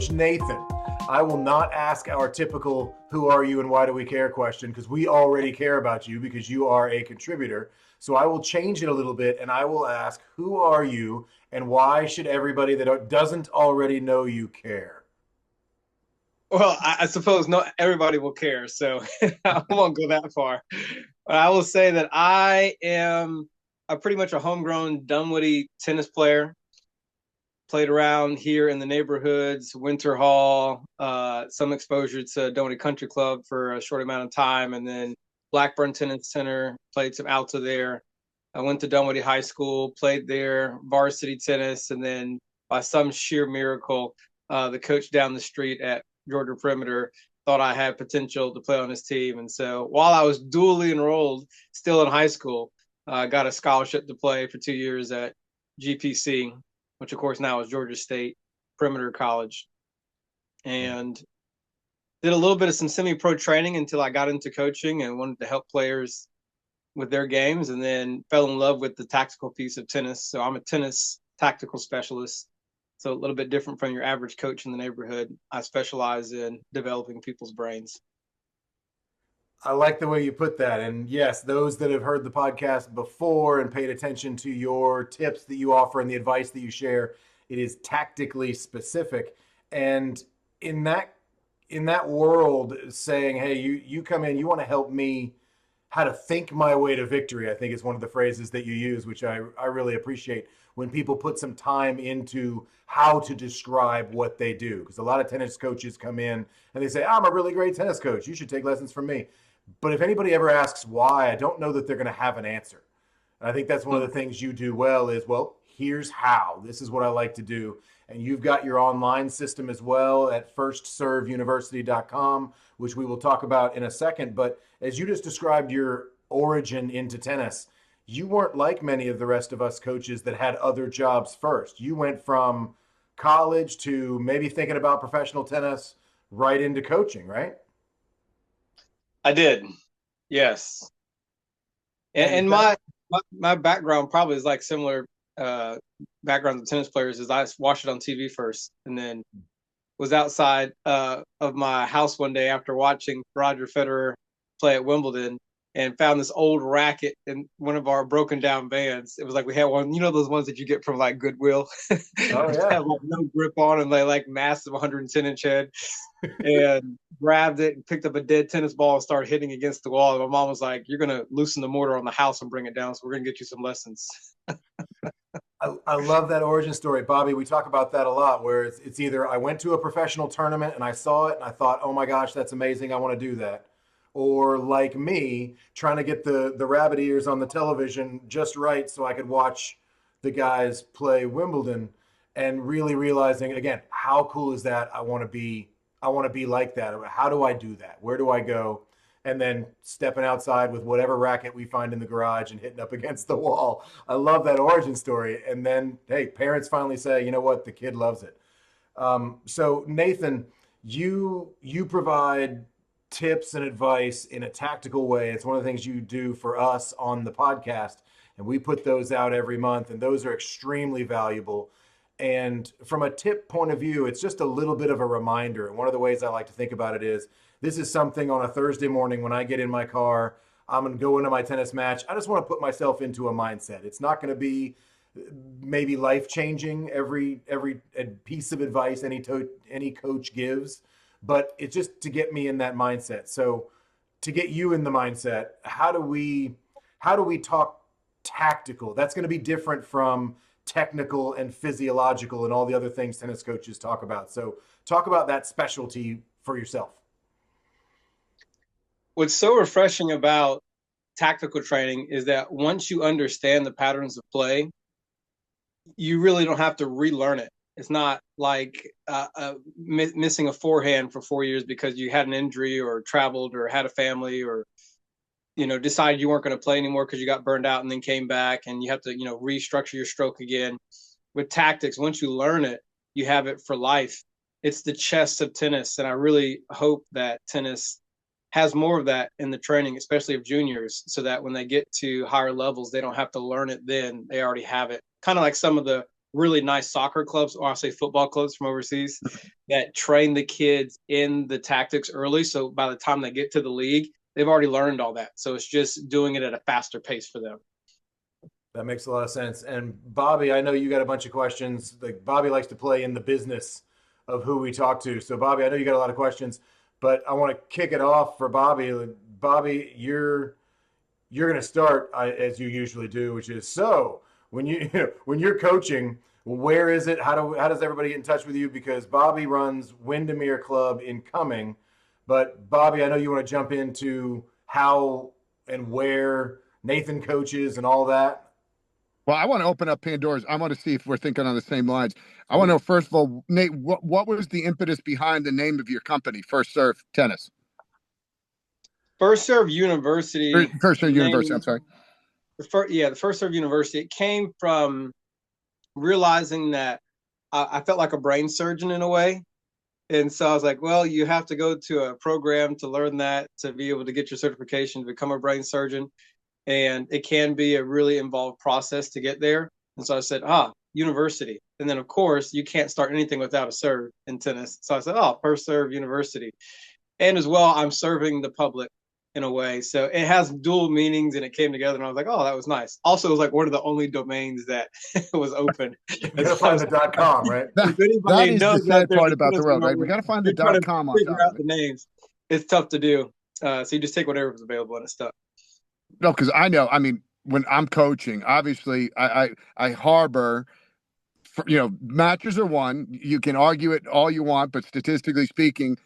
Coach Nathan. I will not ask our typical "who are you and why do we care" question, because we already care about you because you are a contributor. So I will change it a little bit and I will ask, who are you and why should everybody that doesn't already know you care? Well, I suppose not everybody will care, so I won't go that far. But I will say that I am pretty much a homegrown Dunwoody tennis player. Played around here in the neighborhoods, Winter Hall, some exposure to Dunwoody Country Club for a short amount of time, and then Blackburn Tennis Center, played some Alta there. I went to Dunwoody High School, played there, varsity tennis, and then by some sheer miracle, the coach down the street at Georgia Perimeter thought I had potential to play on his team. And so while I was dually enrolled still in high school, I got a scholarship to play for 2 years at GPC, which of course now is Georgia State Perimeter College, and did a little bit of some semi-pro training until I got into coaching and wanted to help players with their games, and then fell in love with the tactical piece of tennis. So I'm a tennis tactical specialist. So a little bit different from your average coach in the neighborhood. I specialize in developing people's brains. I like the way you put that. And yes, those that have heard the podcast before and paid attention to your tips that you offer and the advice that you share, it is tactically specific. And in that world, saying, hey, you come in, you want to help me how to think my way to victory, I think is one of the phrases that you use, which I really appreciate when people put some time into how to describe what they do. Because a lot of tennis coaches come in and they say, I'm a really great tennis coach. You should take lessons from me. But if anybody ever asks why, I don't know that they're going to have an answer. And I think that's one of the things you do well is, well, here's how. This is what I like to do. And you've got your online system as well at firstserveuniversity.com, which we will talk about in a second. But as you just described your origin into tennis, you weren't like many of the rest of us coaches that had other jobs first. You went from college to maybe thinking about professional tennis right into coaching, right? I did, yes. And, And is and that my background probably is like similar background of tennis players. Is I watched it on TV first, and then was outside of my house one day after watching Roger Federer play at Wimbledon, and found this old racket in one of our broken down vans. It was like we had one, those ones that you get from like Goodwill, Oh, that yeah. have like no grip on, and they like massive 110-inch head, and grabbed it and picked up a dead tennis ball and started hitting against the wall. And my mom was like, "You're gonna loosen the mortar on the house and bring it down, so we're gonna get you some lessons." I love that origin story, Bobby. We talk about that a lot, where it's either I went to a professional tournament and I saw it and I thought, oh my gosh, that's amazing, I want to do that. Or like me, trying to get the rabbit ears on the television just right so I could watch the guys play Wimbledon, and really realizing again, how cool is that? I want to be like that. How do I do that? Where do I go? And then stepping outside with whatever racket we find in the garage and hitting up against the wall. I love that origin story. And then, hey, parents finally say, you know what, the kid loves it. So Nathan, you provide tips and advice in a tactical way. It's one of the things you do for us on the podcast, and we put those out every month, and those are extremely valuable. And from a tip point of view, it's just a little bit of a reminder. And one of the ways I like to think about it is this is something on a Thursday morning when I get in my car, I'm going to go into my tennis match. I just want to put myself into a mindset. It's not going to be maybe life changing every piece of advice any coach gives, but it's just to get me in that mindset. So to get you in the mindset, how do we talk tactical? That's going to be different from technical and physiological and all the other things tennis coaches talk about. So talk about that specialty for yourself. What's so refreshing about tactical training is that once you understand the patterns of play, you really don't have to relearn it. It's not like missing a forehand for 4 years because you had an injury or traveled or had a family, or decided you weren't going to play anymore because you got burned out and then came back, and you have to restructure your stroke again. With tactics, once you learn it, you have it for life. It's the chess of tennis, and I really hope that tennis has more of that in the training, especially of juniors, so that when they get to higher levels, they don't have to learn it then. They already have it. Kind of like some of the really nice soccer clubs, or I'll say football clubs from overseas, that train the kids in the tactics early. So by the time they get to the league, they've already learned all that. So it's just doing it at a faster pace for them. That makes a lot of sense. And Bobby, I know you got a bunch of questions. Like Bobby likes to play in the business of who we talk to. So Bobby, I know you got a lot of questions, but I want to kick it off for Bobby. Bobby, you're going to start as you usually do, which is so when when you're coaching, where is it? How does everybody get in touch with you? Because Bobby runs Windermere Club in Cumming, but Bobby, I know you want to jump into how and where Nathan coaches and all that. Well, I want to open up Pandora's. I want to see if we're thinking on the same lines. I want to Ooh. know, first of all, Nate, what was the impetus behind the name of your company, First Serve Tennis? First Serve University, First Serve the University, I'm name, sorry. the First Serve University, it came from realizing that I felt like a brain surgeon in a way. And so I was like, well, you have to go to a program to learn that, to be able to get your certification to become a brain surgeon. And it can be a really involved process to get there. And so I said, university. And then, of course, you can't start anything without a serve in tennis. So I said, First Serve University. And as well, I'm serving the public in a way. So it has dual meanings and it came together. And I was like, oh, that was nice. Also, it was like one of the only domains that was open. You got to find the .com, right? That, If that anybody is the knows that sad there's part a about the tennis world, right? We promoter, got to find they're trying the to .com on figure top out of the it. names. It's tough to do. So you just take whatever is available and it's tough. No, because I know, I mean, when I'm coaching, obviously I harbor, matches are won. You can argue it all you want, but statistically speaking,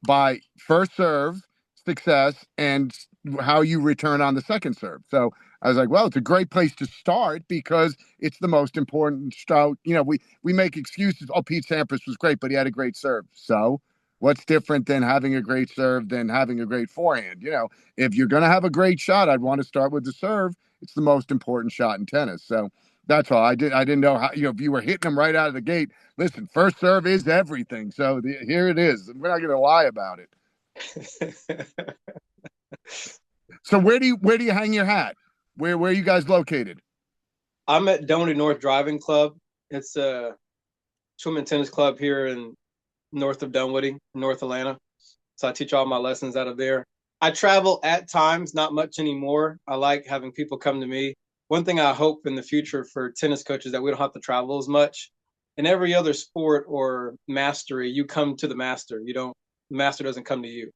by first serve success and how you return on the second serve. So I was like, well, it's a great place to start because it's the most important stroke. We make excuses. Oh, Pete Sampras was great, but he had a great serve. So what's different than having a great serve than having a great forehand? If you're going to have a great shot, I'd want to start with the serve. It's the most important shot in tennis. So that's all. I didn't know how, if you were hitting them right out of the gate. Listen, first serve is everything. So here it is. We're not going to lie about it. So where do you hang your hat? Where are you guys located? I'm at Dunwoody North Driving Club. It's a swimming tennis club here in north of Dunwoody, North Atlanta. So I teach all my lessons out of there. I travel at times, not much anymore. I like having people come to me. One thing I hope in the future for tennis coaches that we don't have to travel as much. In every other sport or mastery, you come to the master. The master doesn't come to you.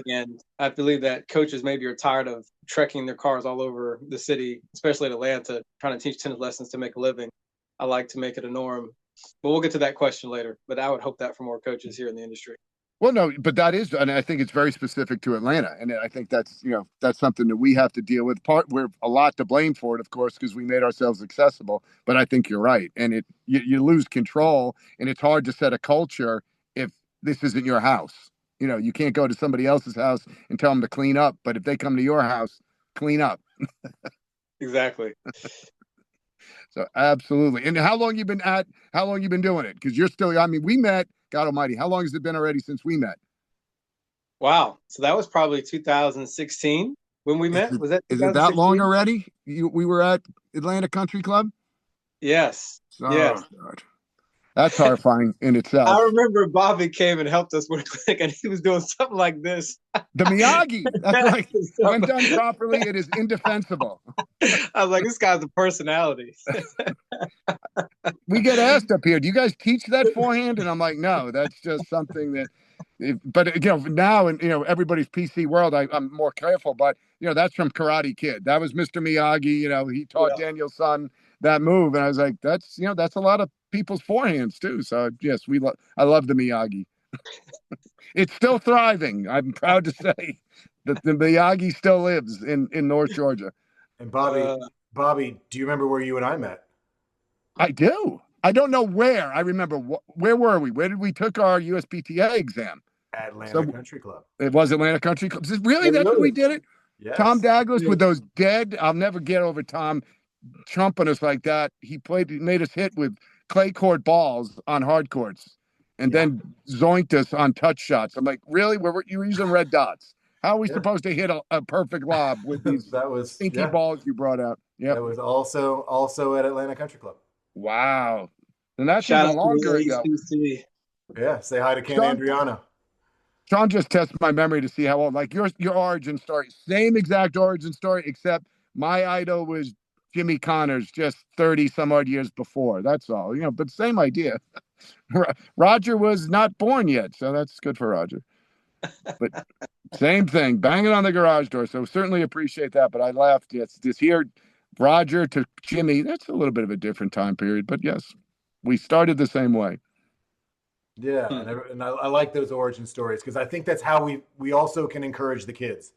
And I believe that coaches maybe are tired of trekking their cars all over the city, especially at Atlanta, trying to teach tennis lessons to make a living. I like to make it a norm. But we'll get to that question later. But I would hope that for more coaches here in the industry. Well, no, but that is, and I think it's very specific to Atlanta, and I think that's something that we have to deal with. We're a lot to blame for it, of course, because we made ourselves accessible. But I think you're right, and you lose control, and it's hard to set a culture if this isn't your house. You can't go to somebody else's house and tell them to clean up, but if they come to your house, clean up. Exactly. So absolutely. And how long you been doing it? Because you're still. I mean, we met. God Almighty, how long has it been already since we met? Wow. So that was probably 2016 when we met. Was that Is it that long 2016? already? We were at Atlanta Country Club. Yes. Oh Yes. God, that's horrifying in I itself. remember Bobby came and helped us with a clinic, and he was doing something like this. The Miyagi. That's right. So, When done properly, it is indefensible. I was like, this guy's a personality. We get asked up here, do you guys teach that forehand? And I'm like, no, that's just something that. But now in everybody's PC world, I'm more careful. But that's from Karate Kid. That was Mr. Miyagi. He taught Yeah. Daniel's son that move, and I was like, that's a lot of people's forehands too. So yes, I love the Miyagi. It's still thriving. I'm proud to say that the Miyagi still lives in North Georgia. And Uh, Bobby, do you remember where you and I met? I do. I don't know where. I remember where were we? Where did we took our USPTA exam? Atlanta So Country Club. it was Atlanta Country Club. Really, St. that's where we Louis. did it. Tom Yes. Douglas Yeah. with those dead. I'll never get over Tom trumping us like that. He made us hit with clay court balls on hard courts, and Yeah. then zoinked us on touch shots. I'm like, really? You were using red dots? How are we Yeah. supposed to hit a perfect lob with these That was stinky balls you brought out? Yep. That was also at Atlanta Country Club. Wow. And that's Shout even out to longer the ago. ACC. Yeah, say hi to Ken Shaun, Andriano. Shaun just tests my memory to see how old. Like your origin story, same exact origin story, except my idol was Jimmy Connors, just 30 some odd years before. That's all, but same idea. Roger was not born yet, so that's good for Roger. But same thing, banging on the garage door. So certainly appreciate that. But I laughed. Yes, this here, Roger to Jimmy. That's a little bit of a different time period, but yes, we started the same way. Yeah, Hmm. and I like those origin stories because I think that's how we also can encourage the kids.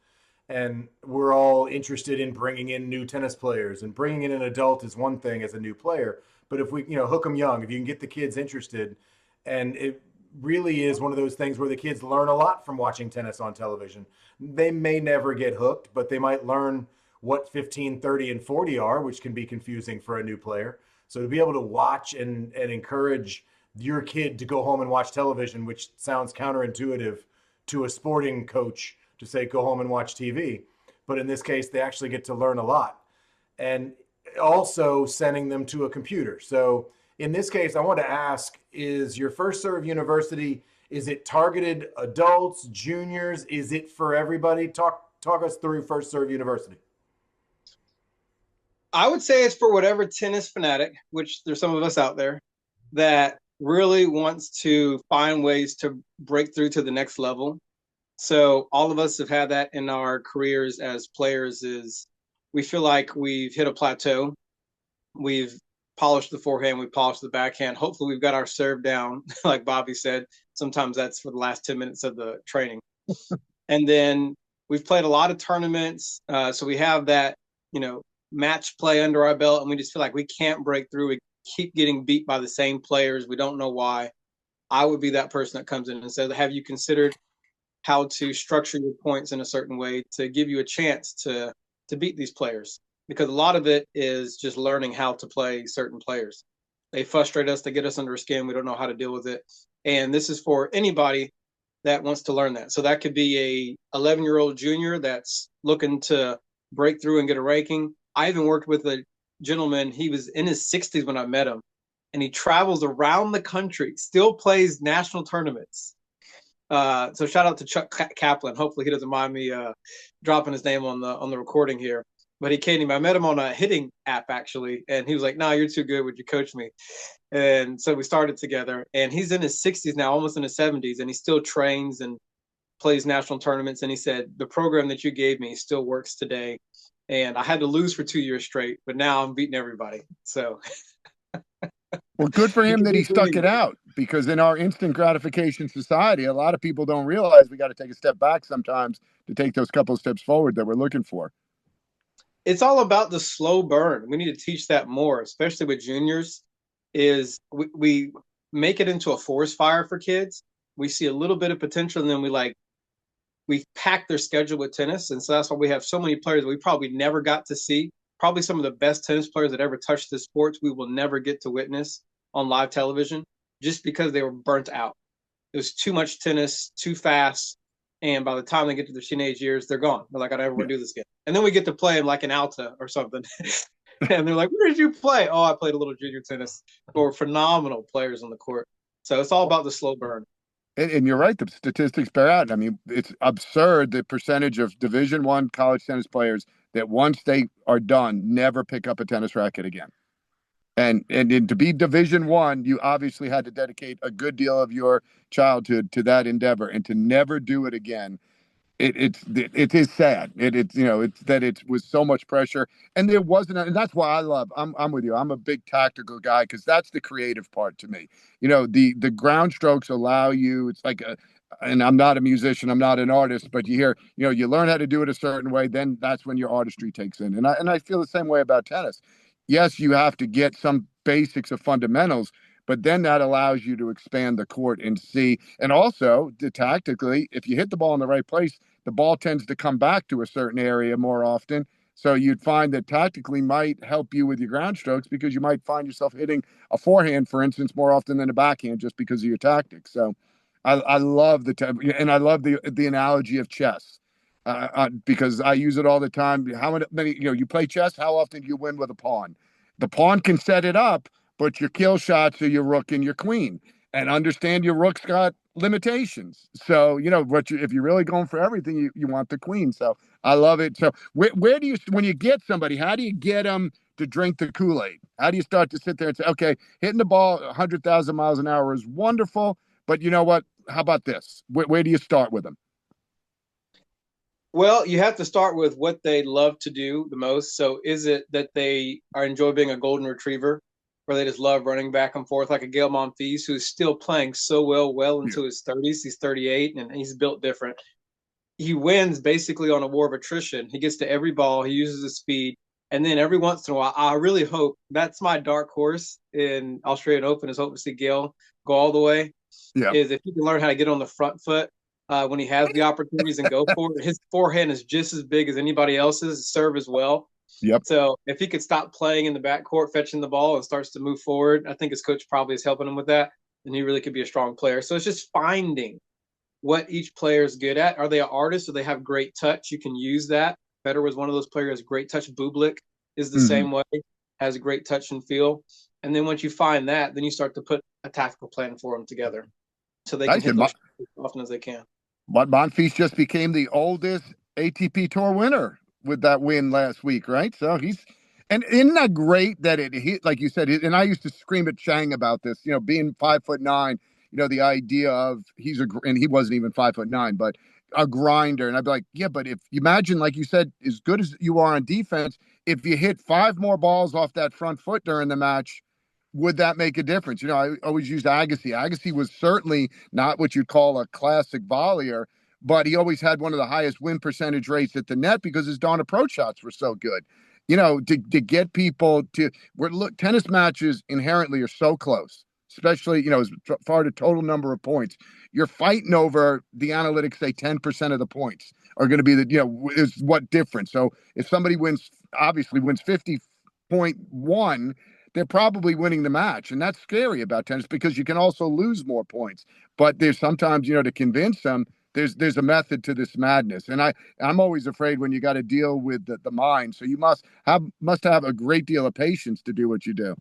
And we're all interested in bringing in new tennis players, and bringing in an adult is one thing as a new player. But if we, hook them young, if you can get the kids interested, and it really is one of those things where the kids learn a lot from watching tennis on television. They may never get hooked, but they might learn what 15, 30, and 40 are, which can be confusing for a new player. So to be able to watch and encourage your kid to go home and watch television, which sounds counterintuitive to a sporting coach to say go home and watch TV. But in this case, they actually get to learn a lot. And also sending them to a computer. So in this case, I want to ask, is your First Serve University, is it targeted adults, juniors? Is it for everybody? Talk us through First Serve University. I would say it's for whatever tennis fanatic, which there's some of us out there, that really wants to find ways to break through to the next level. So all of us have had that in our careers as players is we feel like we've hit a plateau. We've polished the forehand, we've polished the backhand. Hopefully we've got our serve down, like Bobby said. Sometimes that's for the last 10 minutes of the training. And then we've played a lot of tournaments. So we have that, match play under our belt, and we just feel like we can't break through. We keep getting beat by the same players. We don't know why. I would be that person that comes in and says, have you considered how to structure your points in a certain way to give you a chance to beat these players? Because a lot of it is just learning how to play certain players. They frustrate us, they get us under our skin, we don't know how to deal with it. And this is for anybody that wants to learn that. So that could be a 11-year-old junior that's looking to break through and get a ranking. I even worked with a gentleman, he was in his 60s when I met him, and he travels around the country, still plays national tournaments. So shout out to Chuck Kaplan. Hopefully he doesn't mind me dropping his name on the recording here. But he came. I met him on a hitting app actually, and he was like, "No, you're too good. Would you coach me?" And so we started together. And he's in his 60s now, almost in his 70s, and he still trains and plays national tournaments. And he said the program that you gave me still works today. And I had to lose for 2 years straight, but now I'm beating everybody. So Well, good for you him can that do he it for stuck it anybody. out, because in our instant gratification society, a lot of people don't realize we got to take a step back sometimes to take those couple of steps forward that we're looking for. It's all about the slow burn. We need to teach that more, especially with juniors. Is we make it into a forest fire for kids. We see a little bit of potential, and then we pack their schedule with tennis, and so that's why we have so many players we probably never got to see. Probably some of the best tennis players that ever touched the sports, we will never get to witness on live television, just because they were burnt out. It was too much tennis, too fast, and by the time they get to their teenage years, they're gone. They're like, I never want Yeah. to do this again. And then we get to play them like an Alta or something. And they're like, where did you play? Oh, I played a little junior tennis. But we're phenomenal players on the court. So it's all about the slow burn. And you're right, the statistics bear out. I mean, it's absurd the percentage of Division I college tennis players that once they are done, never pick up a tennis racket again. And to be Division I, you obviously had to dedicate a good deal of your childhood to that endeavor, and to never do it again, it is sad. It's that it was so much pressure, and there wasn't. And that's why I'm with you. I'm a big tactical guy, because that's the creative part to me. The ground strokes allow you. It's like and I'm not a musician, I'm not an artist, but you learn how to do it a certain way. Then that's when your artistry takes in. And I feel the same way about tennis. Yes, you have to get some basics of fundamentals, but then that allows you to expand the court and see. And also, tactically, if you hit the ball in the right place, the ball tends to come back to a certain area more often. So you'd find that tactically might help you with your ground strokes, because you might find yourself hitting a forehand, for instance, more often than a backhand, just because of your tactics. So I love and I love the analogy of chess, because I use it all the time. How many you play chess? How often do you win with a pawn? The pawn can set it up, but your kill shots are your rook and your queen. And understand your rook's got limitations. So, if you're really going for everything, you want the queen. So I love it. So where do you, when you get somebody, how do you get them to drink the Kool-Aid? How do you start to sit there and say, okay, hitting the ball 100,000 miles an hour is wonderful, but you know what? How about this? Where do you start with them? Well, you have to start with what they love to do the most. So is it that they are enjoy being a golden retriever, or they just love running back and forth like a Gail Monfils, who's still playing so well Yeah. into his 30s? He's 38 and he's built different. He wins basically on a war of attrition. He gets to every ball, he uses his speed. And then every once in a while, I really hope that's my dark horse in Australian Open is hope to see Gail go all the way. Yeah. Is if he can learn how to get on the front foot when he has the opportunities and go for it. His forehand is just as big as anybody else's, serve as well. Yep. So if he could stop playing in the backcourt, fetching the ball, and starts to move forward, I think his coach probably is helping him with that, and he really could be a strong player. So it's just finding what each player is good at. Are they an artist? Do they have great touch? You can use that. Federer was one of those players, great touch. Bublik is the same way, has a great touch and feel. And then once you find that, then you start to put a tactical plan for them together so they can hit those as often as they can. But Monfils just became the oldest ATP Tour winner with that win last week, right? So and isn't that great that he, like you said, and I used to scream at Chang about this, being 5'9", the idea of and he wasn't even 5'9", but a grinder. And I'd be like, yeah, but if you imagine, like you said, as good as you are on defense, if you hit 5 more balls off that front foot during the match, would that make a difference? I always used Agassi. Agassi was certainly not what you'd call a classic volleyer, but he always had one of the highest win percentage rates at the net because his darn approach shots were so good. To get people to tennis matches inherently are so close, especially, as far as the total number of points. You're fighting over, the analytics say 10% of the points are going to be is what difference. So if somebody obviously wins 50.1, they're probably winning the match. And that's scary about tennis because you can also lose more points. But there's sometimes, to convince them, there's a method to this madness. And I'm always afraid when you got to deal with the mind. So you must have a great deal of patience to do what you do.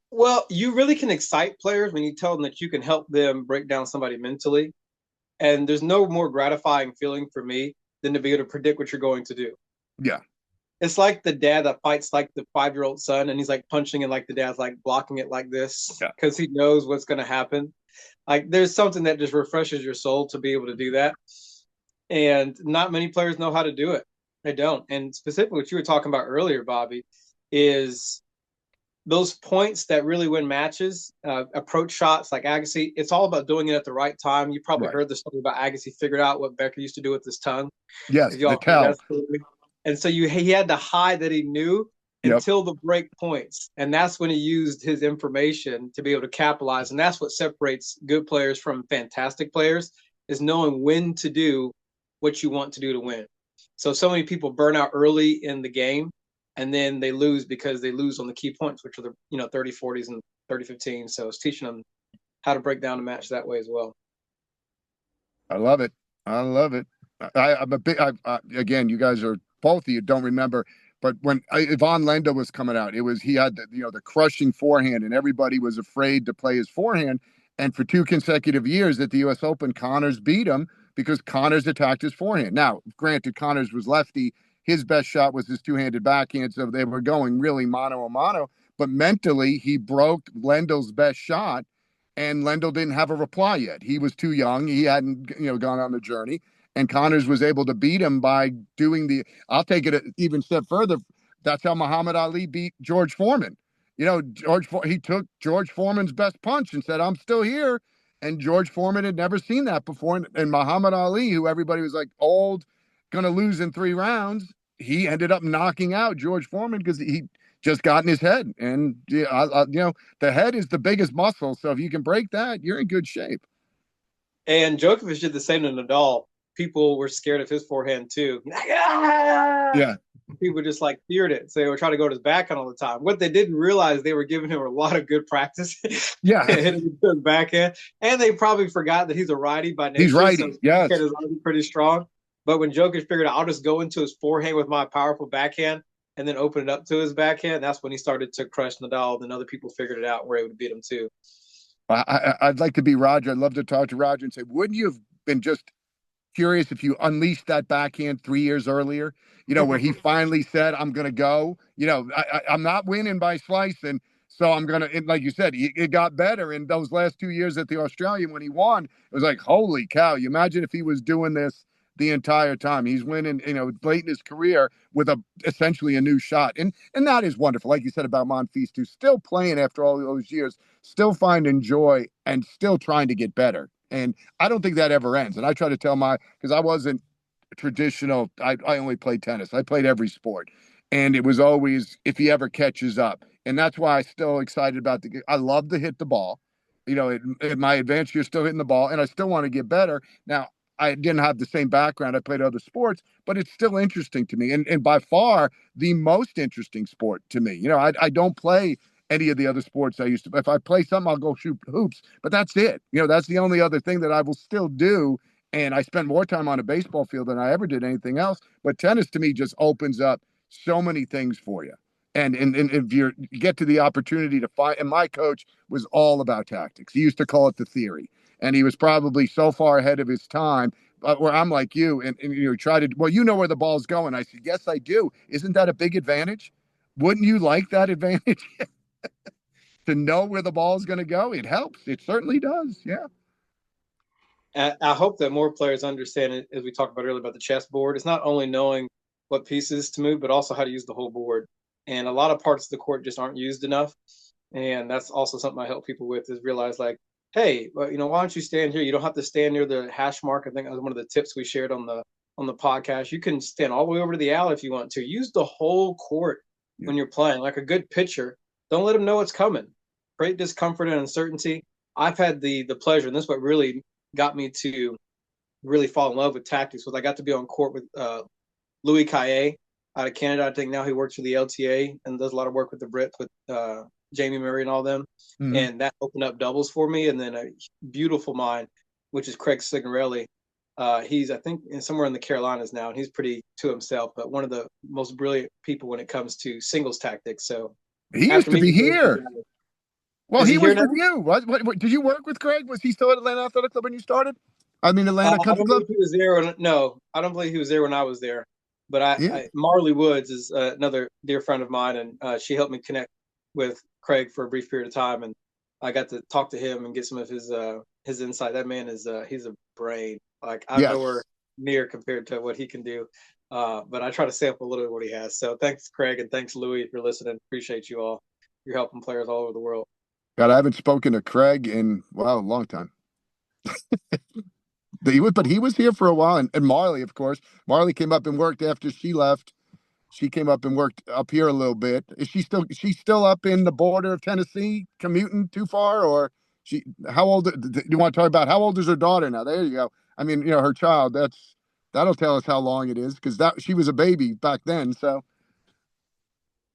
Well, you really can excite players when you tell them that you can help them break down somebody mentally. And there's no more gratifying feeling for me than to be able to predict what you're going to do. Yeah. It's like the dad that fights like the 5-year-old son, and he's like punching, and like the dad's like blocking it like this because he knows what's going to happen. Like there's something that just refreshes your soul to be able to do that. And not many players know how to do it. They don't. And specifically what you were talking about earlier, Bobby, is those points that really win matches, approach shots like Agassi. It's all about doing it at the right time. You probably heard the story about Agassi figured out what Becker used to do with his tongue. Yes, the tell. And so he had to hide that he knew until the break points. And that's when he used his information to be able to capitalize. And that's what separates good players from fantastic players, is knowing when to do what you want to do to win. So many people burn out early in the game, and then they lose because they lose on the key points, which are the 30, 40s and 30, 15. So it's teaching them how to break down a match that way as well. I love it. I'm a big, again, you guys are, both of you don't remember, but when Ivan Lendl was coming out, he had the crushing forehand, and everybody was afraid to play his forehand. And for 2 consecutive years at the U.S. Open, Connors beat him because Connors attacked his forehand. Now, granted, Connors was lefty. His best shot was his two-handed backhand, so they were going really mano a mano. But mentally, he broke Lendl's best shot, and Lendl didn't have a reply yet. He was too young. He hadn't gone on the journey. And Connors was able to beat him by doing I'll take it an even step further. That's how Muhammad Ali beat George Foreman. He took George Foreman's best punch and said, I'm still here. And George Foreman had never seen that before. And Muhammad Ali, who everybody was like old, going to lose in 3 rounds, he ended up knocking out George Foreman because he just got in his head. And, the head is the biggest muscle. So if you can break that, you're in good shape. And Djokovic did the same to Nadal. People were scared of his forehand too. Yeah. People just feared it. So they were trying to go to his backhand all the time. What they didn't realize, they were giving him a lot of good practice. Hitting his backhand. And they probably forgot that he's a righty by nature. He's righty, so his backhand is already pretty strong. But when Djokovic figured out, I'll just go into his forehand with my powerful backhand, and then open it up to his backhand. That's when he started to crush Nadal. Then other people figured it out and were able to beat him too. I'd like to be Roger. I'd love to talk to Roger and say, wouldn't you have been just curious if you unleashed that backhand 3 years earlier, where he finally said, I'm going to go, I'm not winning by slicing. So I'm going to, like you said, it got better in those last 2 years at the Australian when he won. It was like, holy cow. You imagine if he was doing this the entire time. He's winning, late in his career with essentially a new shot. And that is wonderful. Like you said about Monfils, too, still playing after all those years, still finding joy and still trying to get better. And I don't think that ever ends. And I try to tell because I wasn't traditional, I only played tennis. I played every sport. And it was always if he ever catches up. And that's why I'm still excited about I love to hit the ball. In my advanced years, still hitting the ball, and I still want to get better. Now, I didn't have the same background. I played other sports, but it's still interesting to me. And by far the most interesting sport to me. I don't play any of the other sports I used to. If I play something, I'll go shoot hoops, but that's it. That's the only other thing that I will still do. And I spend more time on a baseball field than I ever did anything else. But tennis to me just opens up so many things for you. And if you get to the opportunity to find, and my coach was all about tactics. He used to call it the theory. And he was probably so far ahead of his time, where I'm like you, and try to, well, where the ball's going. I said, yes, I do. Isn't that a big advantage? Wouldn't you like that advantage? To know where the ball is going to go? It helps. It certainly does. Yeah. I hope that more players understand it, as we talked about earlier about the chessboard. It's not only knowing what pieces to move, but also how to use the whole board. And a lot of parts of the court just aren't used enough. And that's also something I help people with, is realize like, hey, well, why don't you stand here? You don't have to stand near the hash mark. I think that was one of the tips we shared on the podcast. You can stand all the way over to the alley if you want to. Use the whole court when you're playing, like a good pitcher. Don't let them know what's coming. Create discomfort and uncertainty. I've had the pleasure, and this is what really got me to really fall in love with tactics, was I got to be on court with Louis Caillet out of Canada. I think now he works for the LTA and does a lot of work with the Brits, with Jamie Murray and all them. Mm-hmm. And that opened up doubles for me. And then a beautiful mind, which is Craig Signorelli. He's, I think, somewhere in the Carolinas now, and he's pretty to himself, but one of the most brilliant people when it comes to singles tactics. So he used to be here. Well, he was with you. What, did you work with Craig? Was he still at Atlanta Athletic Club when you started? I mean, Atlanta Country Club? He was there. No, I don't believe he was there when I was there. But Marley Woods is another dear friend of mine, and she helped me connect with Craig for a brief period of time, and I got to talk to him and get some of his insight. That man is he's a brain. Like, I'm nowhere near compared to what he can do. But I try to sample a little bit of what he has. So thanks, Craig, and thanks, Louis, for listening. Appreciate you all. You're helping players all over the world. God, I haven't spoken to Craig in, a long time. But he was here for a while. And Marley, of course. Marley came up and worked after she left. She came up and worked up here a little bit. She's still up in the border of Tennessee, commuting too far? Or how old, do you want to talk about how old is her daughter now? There you go. I mean, her child, that'll tell us how long it is, because she was a baby back then. So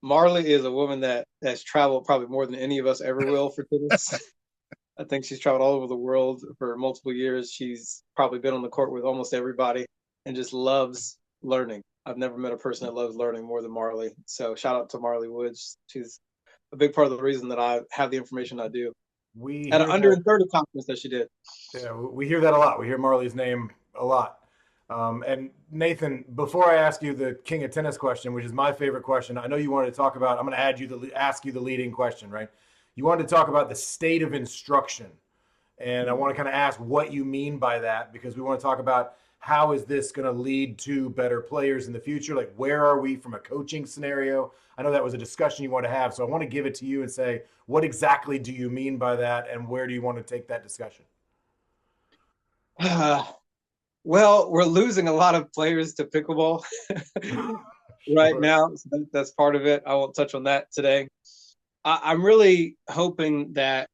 Marley is a woman that has traveled probably more than any of us ever will for tennis. I think she's traveled all over the world for multiple years. She's probably been on the court with almost everybody and just loves learning. I've never met a person that loves learning more than Marley. So shout out to Marley Woods. She's a big part of the reason that I have the information I do. We at an under 30 conference that she did. Yeah, we hear that a lot. We hear Marley's name a lot. And Nathan, before I ask you the King of Tennis question, which is my favorite question, I know you wanted to talk about. I'm going to ask you the leading question, right? You wanted to talk about the state of instruction, and I want to kind of ask what you mean by that, because we want to talk about how is this going to lead to better players in the future? Like, where are we from a coaching scenario? I know that was a discussion you want to have, so I want to give it to you and say, what exactly do you mean by that, and where do you want to take that discussion? Well, we're losing a lot of players to pickleball right now. So that's part of it. I won't touch on that today. I'm really hoping that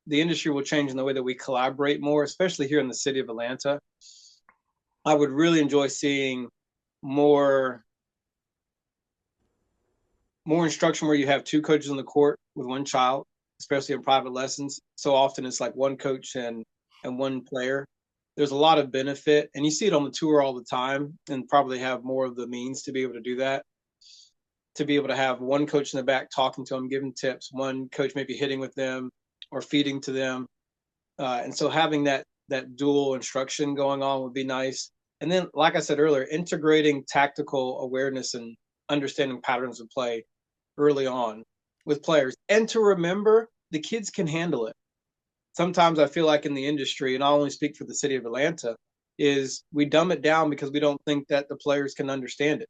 the industry will change in the way that we collaborate more, especially here in the city of Atlanta. I would really enjoy seeing more instruction where you have two coaches on the court with one child, especially in private lessons. So often it's like one coach and one player. There's a lot of benefit, and you see it on the tour all the time, and probably have more of the means to be able to do that. to be able to have one coach in the back talking to them, giving tips, one coach maybe hitting with them or feeding to them. And so having that dual instruction going on would be nice. And then, like I said earlier, integrating tactical awareness and understanding patterns of play early on with players. And to remember, the kids can handle it. Sometimes I feel like in the industry, and I'll only speak for the city of Atlanta, is we dumb it down because we don't think that the players can understand it.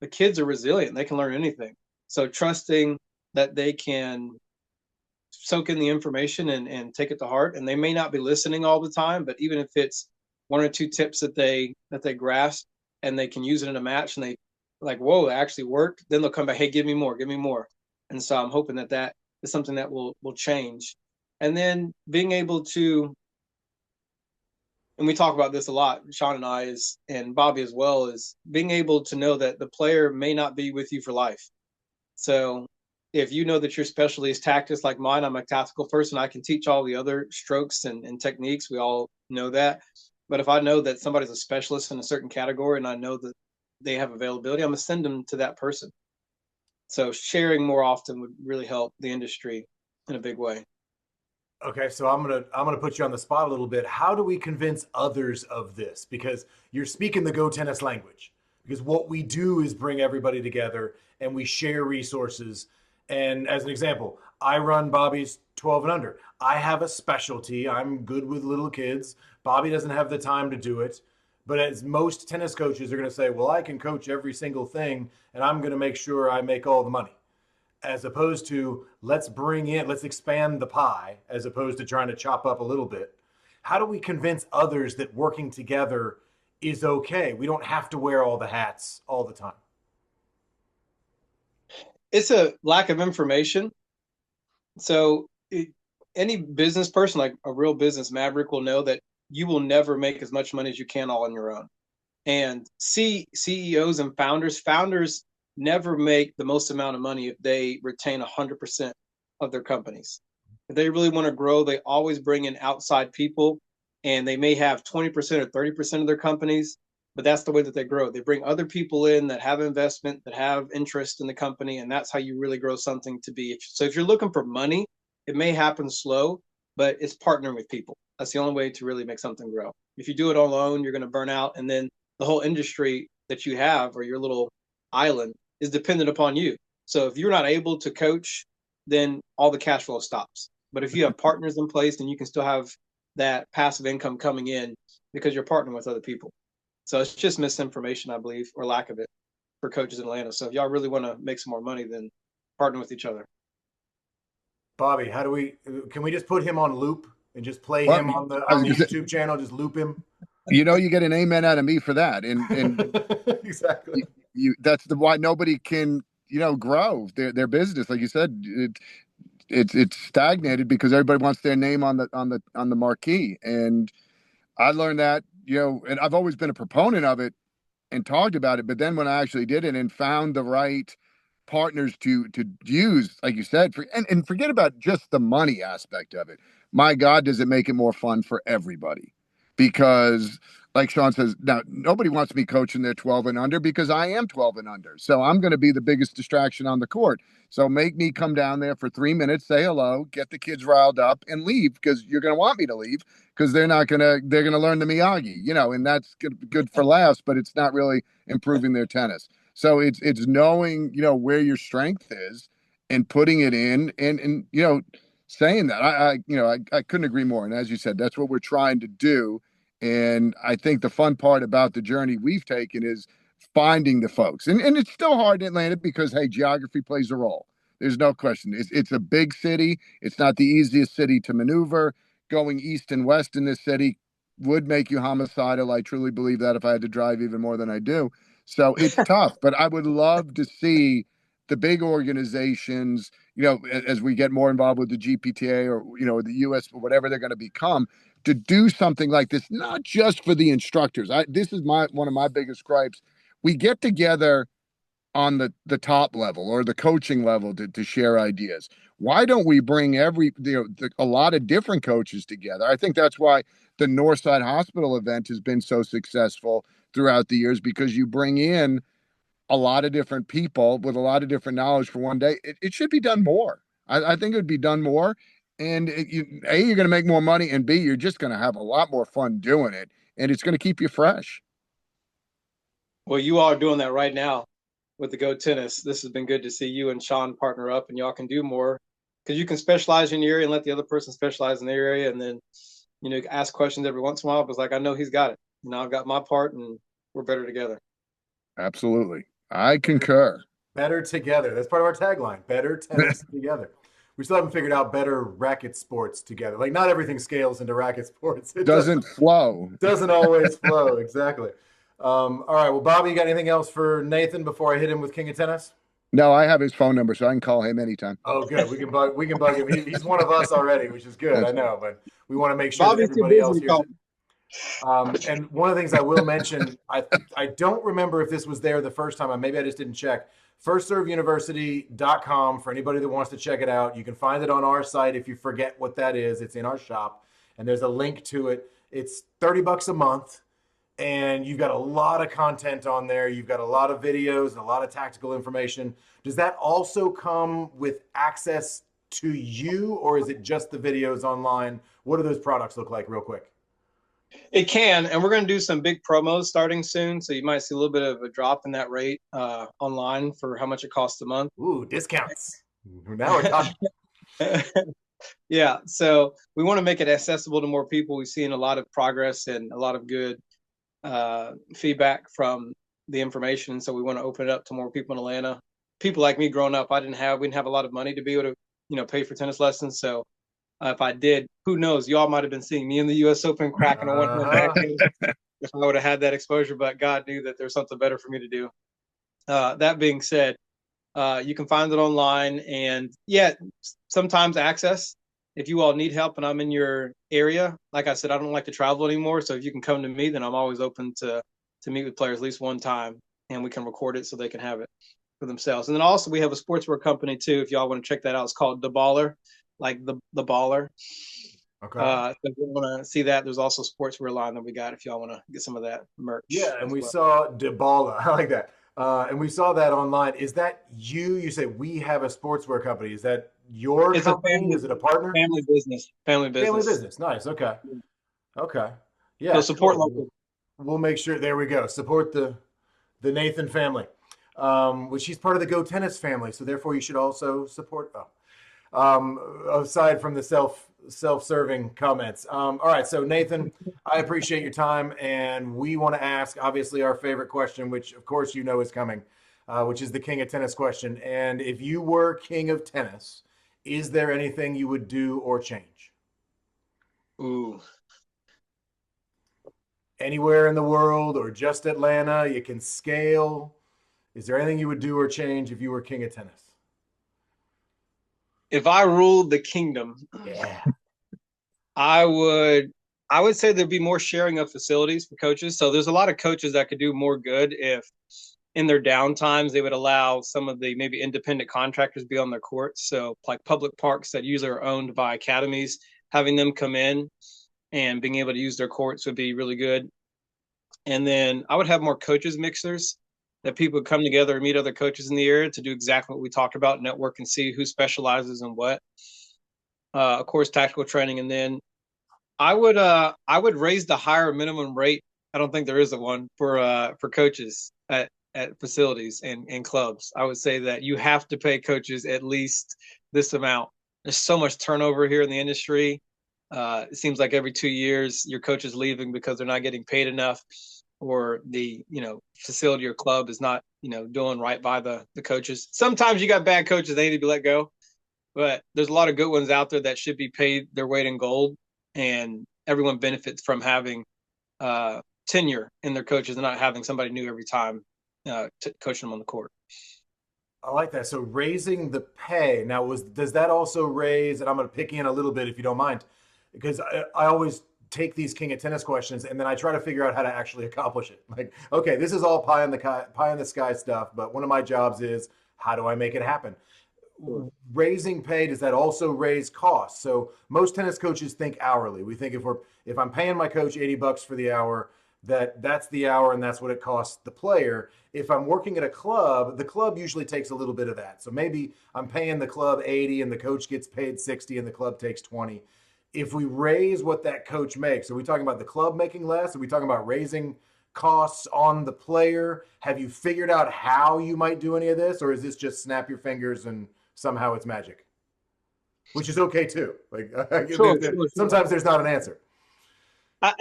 The kids are resilient, they can learn anything. So trusting that they can soak in the information and take it to heart. And they may not be listening all the time, but even if it's one or two tips that they grasp and they can use it in a match and they like, whoa, it actually worked, then they'll come back, hey, give me more, give me more. And so I'm hoping that that is something that will change. And then being able to, and we talk about this a lot, Shaun and I is, and Bobby as well, is being able to know that the player may not be with you for life. So if you know that your specialty is tactics like mine, I'm a tactical person, I can teach all the other strokes and techniques. We all know that. But if I know that somebody's a specialist in a certain category and I know that they have availability, I'm going to send them to that person. So sharing more often would really help the industry in a big way. Okay, so I'm gonna put you on the spot a little bit. How do we convince others of this? Because you're speaking the GoTennis language. Because what we do is bring everybody together and we share resources. And as an example, I run Bobby's 12 and under. I have a specialty. I'm good with little kids. Bobby doesn't have the time to do it. But as most tennis coaches are going to say, well, I can coach every single thing and I'm going to make sure I make all the money, as opposed to let's expand the pie, as opposed to trying to chop up a little bit. How do we convince others that working together is okay? We don't have to wear all the hats all the time. It's a lack of information. So any business person, like a real business maverick, will know that you will never make as much money as you can all on your own. And CEOs and founders never make the most amount of money if they retain 100% of their companies. If they really want to grow, they always bring in outside people, and they may have 20% or 30% of their companies, but that's the way that they grow. They bring other people in that have investment, that have interest in the company, and that's how you really grow something to be. So if you're looking for money, it may happen slow, but it's partnering with people. That's the only way to really make something grow. If you do it alone, you're going to burn out, and then the whole industry that you have or your little island is dependent upon you. So if you're not able to coach, then all the cash flow stops. But if you have partners in place, then you can still have that passive income coming in because you're partnering with other people. So it's just misinformation, I believe, or lack of it for coaches in Atlanta. So if y'all really want to make some more money, then partner with each other. Bobby, can we just put him on loop and just play Well, him on the I was gonna say, YouTube channel, just loop him? you get an amen out of me for that. And Exactly. that's why nobody can, grow their business. Like you said, it's stagnated because everybody wants their name on the marquee. And I learned that, and I've always been a proponent of it and talked about it. But then when I actually did it and found the right partners to use, like you said, and forget about just the money aspect of it. My God, does it make it more fun for everybody? Because, like Shaun says, now nobody wants me coaching their 12 and under because I am 12 and under. So I'm going to be the biggest distraction on the court. So make me come down there for 3 minutes, say hello, get the kids riled up, and leave because you're going to want me to leave because they're going to learn the Miyagi, and that's good for laughs, but it's not really improving their tennis. So it's knowing, where your strength is and putting it in and saying that. I couldn't agree more. And as you said, that's what we're trying to do. And I think the fun part about the journey we've taken is finding the folks. And it's still hard in Atlanta because, hey, geography plays a role. There's no question. It's a big city. It's not the easiest city to maneuver. Going east and west in this city would make you homicidal. I truly believe that if I had to drive even more than I do. So it's tough, but I would love to see the big organizations, as we get more involved with the GPTA or, the US or whatever they're going to become, to do something like this, not just for the instructors. This is one of my biggest gripes. We get together on the top level or the coaching level to share ideas. Why don't we bring a lot of different coaches together? I think that's why the Northside Hospital event has been so successful throughout the years, because you bring in a lot of different people with a lot of different knowledge for one day. It should be done more. I think it would be done more. And A, you're going to make more money, and B, you're just going to have a lot more fun doing it, and it's going to keep you fresh. Well, you all are doing that right now with the GoTennis. This has been good to see you and Shaun partner up, and y'all can do more because you can specialize in your area and let the other person specialize in their area, and then ask questions every once in a while. But it's like, I know he's got it. I've got my part, and we're better together. Absolutely, I concur. Better together. That's part of our tagline. Better tennis together. We still haven't figured out better racket sports together. Like, not everything scales into racket sports. It Doesn't flow. Doesn't always flow. Exactly. All right. Well, Bobby, you got anything else for Nathan before I hit him with King of Tennis? No, I have his phone number, so I can call him anytime. Oh, good. We can bug him. He's one of us already, which is good. I know, but we want to make sure Bobby's that everybody else too hears busy it. And one of the things I will mention, I don't remember if this was there the first time. Maybe I just didn't check. firstserveuniversity.com for anybody that wants to check it out. You can find it on our site if you forget what that is. It's in our shop, and there's a link to it. It's $30 a month, and you've got a lot of content on there. You've got a lot of videos and a lot of tactical information. Does that also come with access to you, or is it just the videos online? What do those products look like real quick? It can, and we're going to do some big promos starting soon, so you might see a little bit of a drop in that rate online for how much it costs a month. Ooh, discounts. Now we're talking. Yeah, so we want to make it accessible to more people. We've seen a lot of progress and a lot of good feedback from the information, so we want to open it up to more people in Atlanta. People like me growing up, we didn't have a lot of money to be able to pay for tennis lessons, so if I did, who knows? Y'all might have been seeing me in the U.S. Open cracking a one-hand backhand if I would have had that exposure. But God knew that there's something better for me to do. That being said, you can find it online, and sometimes access. If you all need help and I'm in your area, like I said, I don't like to travel anymore. So if you can come to me, then I'm always open to meet with players at least one time, and we can record it so they can have it for themselves. And then also we have a sportswear company too. If y'all want to check that out, it's called The Baller. Like the baller. Okay. So if you want to see that, there's also sportswear line that we got if y'all want to get some of that merch. Yeah, and we saw DeBala. I like that. And we saw that online. Is that you? You say we have a sportswear company. Is that your company? Is it a partner? Family business. Family business. Nice. Okay. Okay. Yeah. So support local. We'll make sure. There we go. Support the Nathan family, which he's part of the GoTennis family. So therefore, you should also support. Aside from the self-serving comments. All right, so Nathan, I appreciate your time, and we want to ask, obviously, our favorite question, which of course you know is coming, which is the King of Tennis question. And if you were King of Tennis, is there anything you would do or change? Ooh. Anywhere in the world or just Atlanta, you can scale. Is there anything you would do or change if you were King of Tennis? If I ruled the kingdom, I would say there'd be more sharing of facilities for coaches. So there's a lot of coaches that could do more good if in their downtimes they would allow some of the maybe independent contractors be on their courts. So like public parks that usually are owned by academies, having them come in and being able to use their courts would be really good. And then I would have more coaches mixers, that people come together and meet other coaches in the area to do exactly what we talked about, network and see who specializes in what. Of course, tactical training. And then I would raise the higher minimum rate. I don't think there is a one for coaches at facilities and clubs. I would say that you have to pay coaches at least this amount. There's so much turnover here in the industry. It seems like every 2 years your coach is leaving because they're not getting paid enough, or the facility or club is not doing right by the coaches. Sometimes you got bad coaches, they need to be let go, but there's a lot of good ones out there that should be paid their weight in gold, and everyone benefits from having tenure in their coaches and not having somebody new every time coaching them on the court. I like that. So raising the pay now, does that also raise, and I'm going to pick in a little bit if you don't mind, because I always take these King of Tennis questions and then I try to figure out how to actually accomplish it. Like, okay, this is all pie in the sky stuff, but one of my jobs is, how do I make it happen? Raising pay, does that also raise costs? So most tennis coaches think hourly. We think if I'm paying my coach $80 for the hour, that's the hour and that's what it costs the player. If I'm working at a club, the club usually takes a little bit of that. So maybe I'm paying the club 80 and the coach gets paid 60 and the club takes 20. If we raise what that coach makes, are we talking about the club making less? Are we talking about raising costs on the player? Have you figured out how you might do any of this, or is this just snap your fingers and somehow it's magic? Which is okay too. Like Sure, sure, sure. sometimes there's not an answer.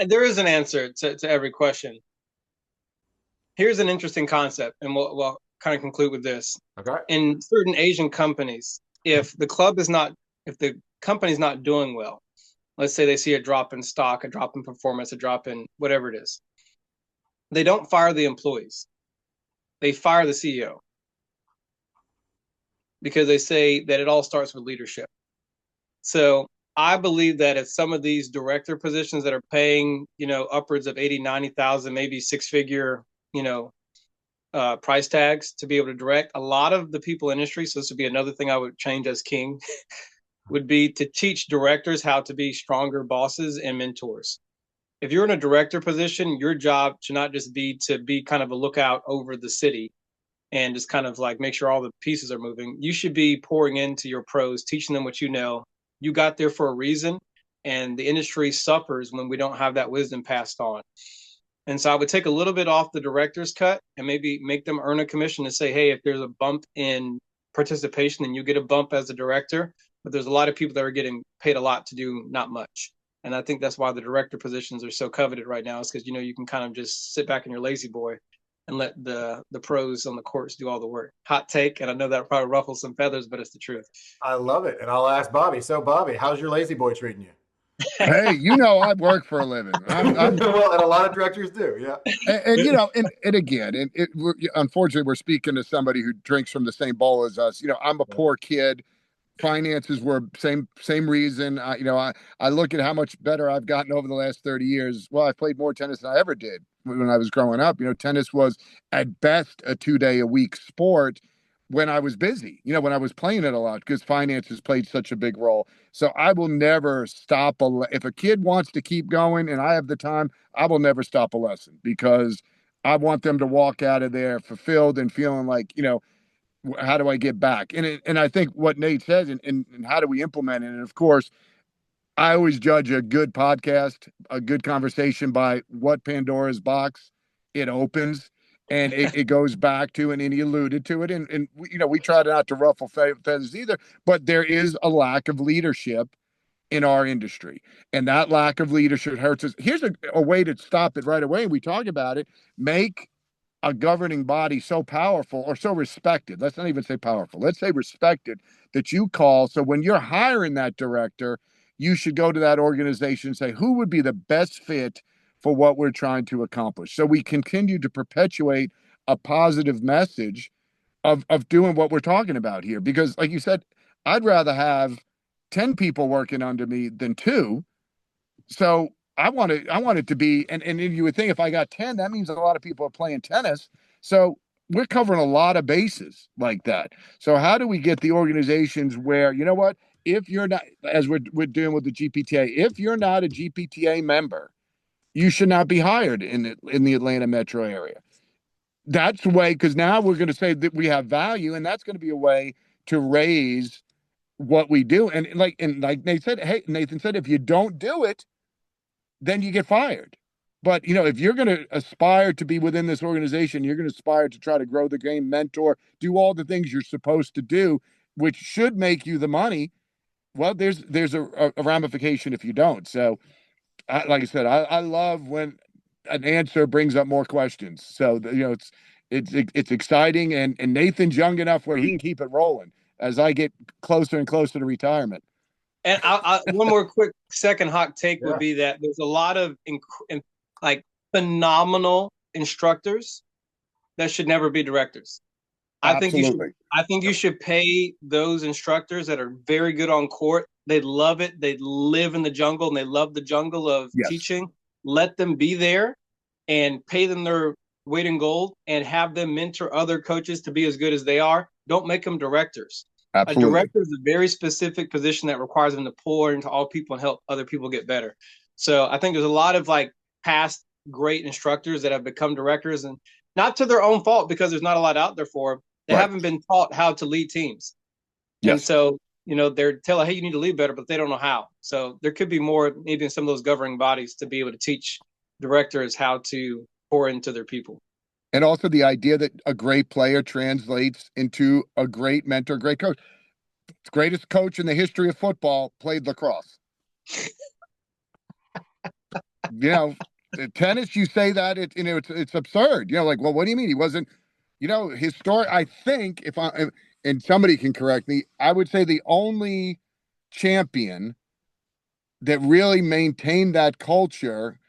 There is an answer to every question. Here's an interesting concept, and we'll kind of conclude with this. Okay. In certain Asian companies, if the company's not doing well, let's say they see a drop in stock, a drop in performance, a drop in whatever it is, they don't fire the employees. They fire the CEO because they say that it all starts with leadership. So I believe that if some of these director positions that are paying, upwards of 80, 90,000, maybe six-figure, price tags to be able to direct, a lot of the people in industry, so this would be another thing I would change as king, would be to teach directors how to be stronger bosses and mentors. If you're in a director position, your job should not just be to be kind of a lookout over the city and just kind of like make sure all the pieces are moving. You should be pouring into your pros, teaching them what you know. You got there for a reason, and the industry suffers when we don't have that wisdom passed on. And so I would take a little bit off the director's cut and maybe make them earn a commission to say, hey, if there's a bump in participation, then you get a bump as a director. But there's a lot of people that are getting paid a lot to do not much. And I think that's why the director positions are so coveted right now, is because, you can kind of just sit back in your lazy boy and let the pros on the courts do all the work. Hot take, and I know that probably ruffles some feathers, but it's the truth. I love it. And I'll ask Bobby. So, Bobby, how's your lazy boy treating you? Hey, I work for a living. Well, and a lot of directors do, yeah. And again, unfortunately, we're speaking to somebody who drinks from the same bowl as us. I'm a poor kid. Finances were same reason. I look at how much better I've gotten over the last 30 years. Well, I've played more tennis than I ever did when I was growing up. Tennis was at best a 2-day-a-week sport when I was busy, when I was playing it a lot, because finances played such a big role. So I will never stop. If a kid wants to keep going and I have the time, I will never stop a lesson, because I want them to walk out of there fulfilled and feeling like, how do I get back? And I think what Nate says, and how do we implement it? And of course, I always judge a good podcast, a good conversation by what Pandora's box it opens. And it goes back to, and he alluded to it. And we try not to ruffle feathers either, but there is a lack of leadership in our industry. And that lack of leadership hurts us. Here's a way to stop it right away. And we talk about it. Make a governing body so powerful, or so respected. Let's not even say powerful. Let's say respected, that you call. So when you're hiring that director, you should go to that organization and say, who would be the best fit for what we're trying to accomplish? So we continue to perpetuate a positive message of doing what we're talking about here. Because like you said, I'd rather have 10 people working under me than 2. So I want it to be, and you would think if I got 10, that means a lot of people are playing tennis. So we're covering a lot of bases like that. So how do we get the organizations where, what, if you're not, as we're doing with the GPTA, if you're not a GPTA member, you should not be hired in the Atlanta metro area. That's the way, because now we're going to say that we have value, and that's going to be a way to raise what we do. And like Nathan said, if you don't do it, then you get fired. But, if you're going to aspire to be within this organization, you're going to aspire to try to grow the game, mentor, do all the things you're supposed to do, which should make you the money. Well, there's a ramification if you don't. So, like I said, I love when an answer brings up more questions. So, it's exciting. And Nathan's young enough where he can keep it rolling as I get closer and closer to retirement. And one more quick second hot take would be that there's a lot of phenomenal instructors that should never be directors. Absolutely. I think you should pay those instructors that are very good on court. They love it. They live in the jungle and they love the jungle of teaching. Let them be there and pay them their weight in gold and have them mentor other coaches to be as good as they are. Don't make them directors. Absolutely. A director is a very specific position that requires them to pour into all people and help other people get better. So I think there's a lot of past great instructors that have become directors, and not to their own fault, because there's not a lot out there for them. They haven't been taught how to lead teams. Yes. And so, they're telling, hey, you need to lead better, but they don't know how. So there could be more, maybe in some of those governing bodies, to be able to teach directors how to pour into their people. And also the idea that a great player translates into a great mentor, great coach. The greatest coach in the history of football played lacrosse. Tennis, you say that it's absurd. Like, well, what do you mean he wasn't? His story. I think and somebody can correct me, I would say the only champion that really maintained that culture,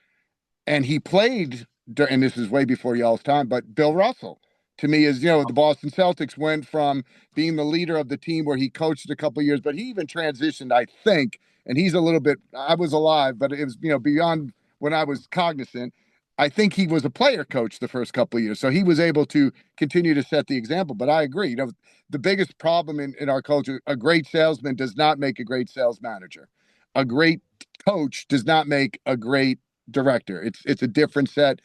and he played, and this is way before y'all's time, but Bill Russell, to me, is, the Boston Celtics went from being the leader of the team where he coached a couple of years, but he even transitioned, I think, and he's a little bit, I was alive, but it was, beyond when I was cognizant. I think he was a player coach the first couple of years, so he was able to continue to set the example. But I agree, the biggest problem in our culture, a great salesman does not make a great sales manager. A great coach does not make a great director. It's a different set.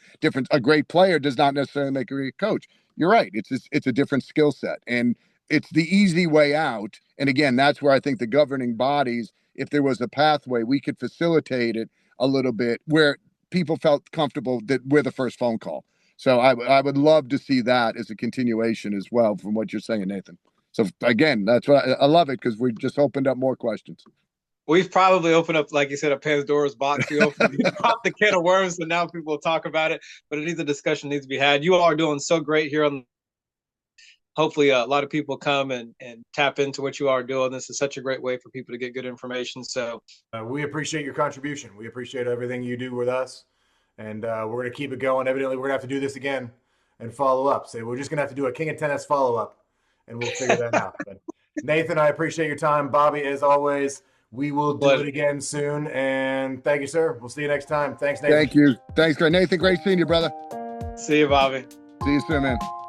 A great player does not necessarily make a great coach. You're right. It's a different skill set, and it's the easy way out. And again, that's where I think the governing bodies, if there was a pathway, we could facilitate it a little bit where people felt comfortable that we're the first phone call. So I would love to see that as a continuation as well from what you're saying, Nathan. So again, that's what I love it, because we just opened up more questions. We've probably opened up, like you said, a Pandora's box. We popped the can of worms, and now people will talk about it. But a discussion needs to be had. You all are doing so great here on. Hopefully, a lot of people come and tap into what you are doing. This is such a great way for people to get good information. So we appreciate your contribution. We appreciate everything you do with us, and we're going to keep it going. Evidently, we're going to have to do this again and follow up. So we're just going to have to do a King of Tennis follow up, and we'll figure that out. But Nathan, I appreciate your time. Bobby, as always, we will do it again soon. And thank you, sir. We'll see you next time. Thanks, Nathan. Thank you. Thanks, Nathan. Great seeing you, brother. See you, Bobby. See you soon, man.